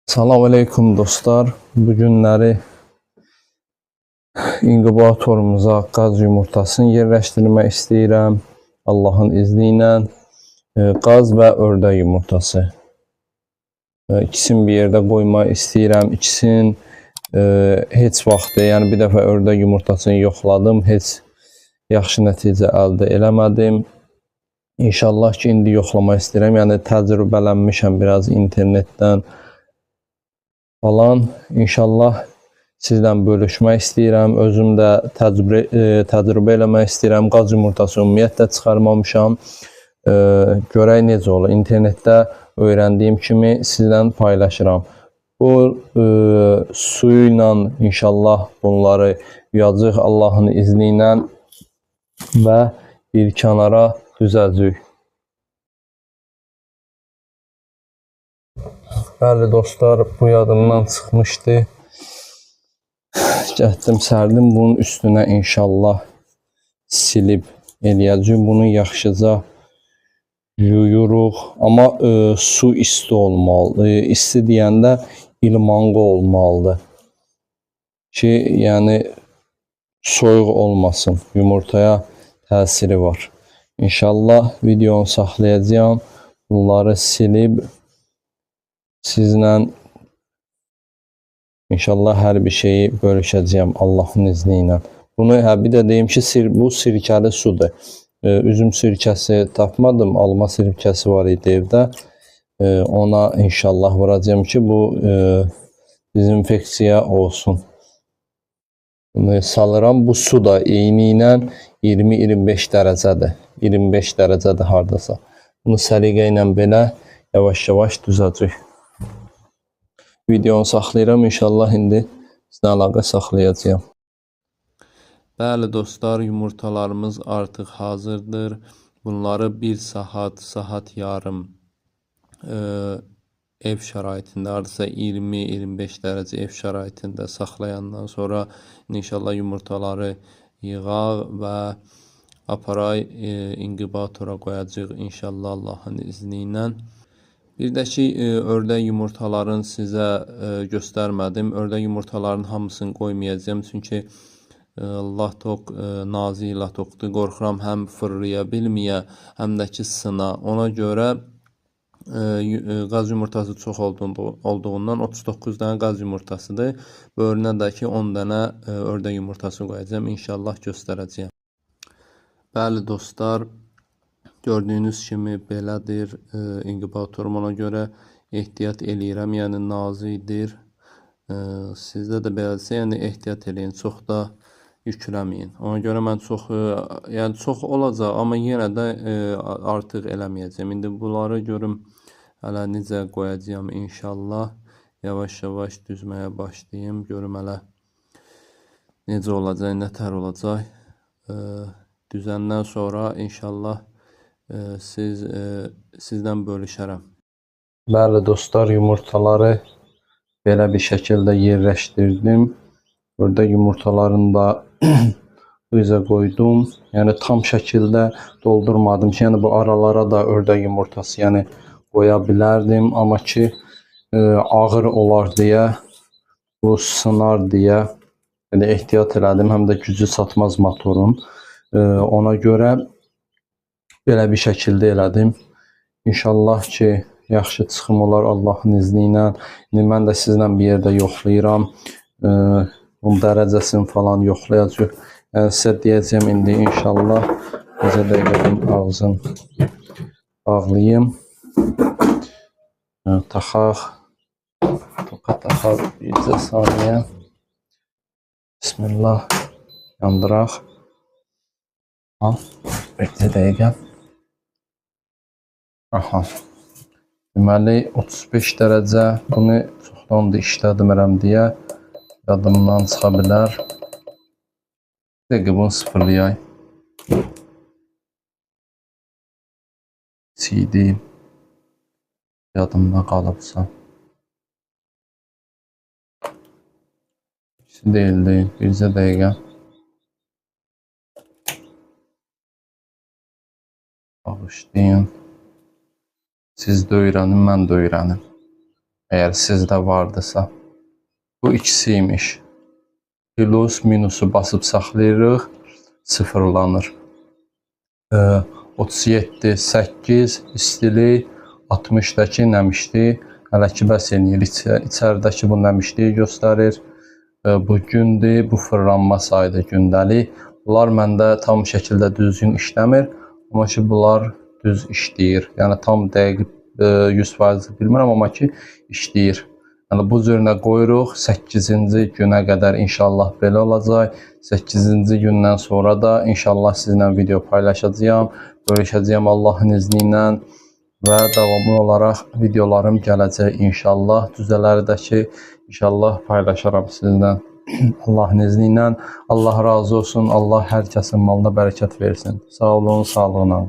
Salam aleykum dostlar. Bu günləri inkubatorumuza qaz yumurtasını yerləşdirmək istəyirəm. Allahın izni ilə qaz və ördək yumurtası. İkisini bir yerdə qoymaq istəyirəm. İkisinin heç vaxt, yəni bir dəfə ördək yumurtasını yoxladım. Heç yaxşı nəticə əldə eləmədim. İnşallah ki, indi yoxlamaq istəyirəm. Yəni təcrübələnmişəm biraz internetdən falan. İnşallah sizdən bölüşmək istəyirəm. Özüm də təcrübə eləmək istəyirəm. Qaz yumurtası ümumiyyətlə çıxarmamışam. Görək necə olur. İnternetdə öyrəndiyim kimi sizdən paylaşıram. Bu suyu ilə inşallah bunları yuyacaq Allahın izni ilə və bir kənara düzəcəyik. Bəli dostlar, bu yadımdan çıxmışdı. Gətdim, sərdim. Bunun üstünə inşallah silib eləyəcəyik. Bunu yaxşıca yuyuruq. Amma su isti olmalıdır. İsti deyəndə ilmanqı olmalıdır ki, yəni soyuq olmasın. Yumurtaya təsiri var. İnşallah videonu saxlayacağım. Bunları silib sizlə İnşallah hər bir şeyi bölüşəcəyəm Allahın izni ilə. Bunu bir də deyim ki, bu sirkəli sudur. Üzüm sirkəsi tapmadım. Alma sirkəsi var idi evdə. Ona inşallah vuracağım ki, bu dezinfeksiya olsun. Bunu salıram. Bu su da eyni ilə 20-25 dərəcədir. 25 dərəcədir hardasa. Bunu səliqə ilə belə yavaş-yavaş düzəcək. Videonu saxlayıram. İnşallah indi sizlə əlaqə saxlayacağım. Bəli dostlar, yumurtalarımız artıq hazırdır. Bunları bir saat yarım ev şəraitində, hardasa 20-25 dərəcə ev şəraitində saxlayandan sonra inşallah yumurtaları yığaq və aparay inkubatora qoyacaq inşallah Allahın izni ilə. Bir də ki, ördək yumurtalarını sizə göstərmədim. Ördək yumurtalarının hamısını qoymayacağım. Çünki latok, nazik latokdur. Qorxuram həm fırlaya bilməyə, həm də ki sına. Ona görə qaz yumurtası çox olduğundan 39 dənə qaz yumurtasıdır. Böyrünə də ki 10 dənə ördək yumurtası qoyacağım. İnşallah göstərəcəyəm. Bəli dostlar, gördüyünüz kimi belədir inkubatorum, ona görə ehtiyat eləyirəm, yəni nazikdir. Sizdə də belədirsə, yəni ehtiyat eləyin, çox da yükləməyin. Ona görə mən yəni çox olacaq, amma yenə də artıq eləməyəcəm. İndi bunları görüm hələ necə qoyacağım inşallah. Yavaş-yavaş düzməyə başlayayım, görüm hələ necə olacaq, nətər olacaq. Düzəndən sonra inşallah sizdən bölüşərəm. Bəli dostlar, yumurtaları belə bir şəkildə yerləşdirdim. Burada yumurtalarını da üzə qoydum. Yəni tam şəkildə doldurmadım ki, yəni bu aralara da ördək yumurtası yəni qoya bilərdim. Amma ki ağır olar deyə, bu sınar deyə yəni ehtiyat elədim. Həm də gücü çatmaz motorun. Ona görə belə bir şəkildə elədim. İnşallah ki, yaxşı çıxım olar Allahın izni ilə. İndi mən də sizlə bir yerdə yoxlayıram. Bunun dərəcəsini falan yoxlayacaq. Yəni sizə deyəcəm indi inşallah. Necə dəqiqə ağzını bağlayayım. Taxaq. Toka taxaq. Bircə saniyə. Bismillah. Yandıraq. Beklə dəqiqə. Aha. Deməli 35 dərəcə. Bunu çoxdan da işlədirəm deyə yadımdan çıxa bilər. Dəqiqə bunu sıfırlayaq. CD yadımda qalıbsa. İkisi deyildi. Bircə dəqiqə. Bağışlayın. Siz də öyrənin, mən də öyrənim. Eğer sizdə vardısa. Bu ikisiymiş. Plus, minusu basıb saxlayırıq, sıfırlanır. 37, 8 istilik, 60-dakı nəmişlik, hələ ki bəs eləyir. İçəridəki bu nəmişliyi göstərir. Bu gündür, bu fırlanma sayıdır gündəlik. Bunlar məndə tam şəkildə düzgün işləmir. Amma ki bunlar düz işləyir. Yəni tam dəqiq 100% bilmirəm, amma ki işləyir. Yəni bu cürünə qoyuruq. 8-ci günə qədər inşallah belə olacaq. 8-ci gündən sonra da inşallah sizlə video paylaşacağam, bölüşəcəyəm Allahın izni ilə və davamlı olaraq videolarım gələcək inşallah. Düzələri də ki inşallah paylaşaram sizlə Allahın izni ilə. Allah razı olsun. Allah hər kəsin malına bərəkət versin. Sağ olun, sağlığına.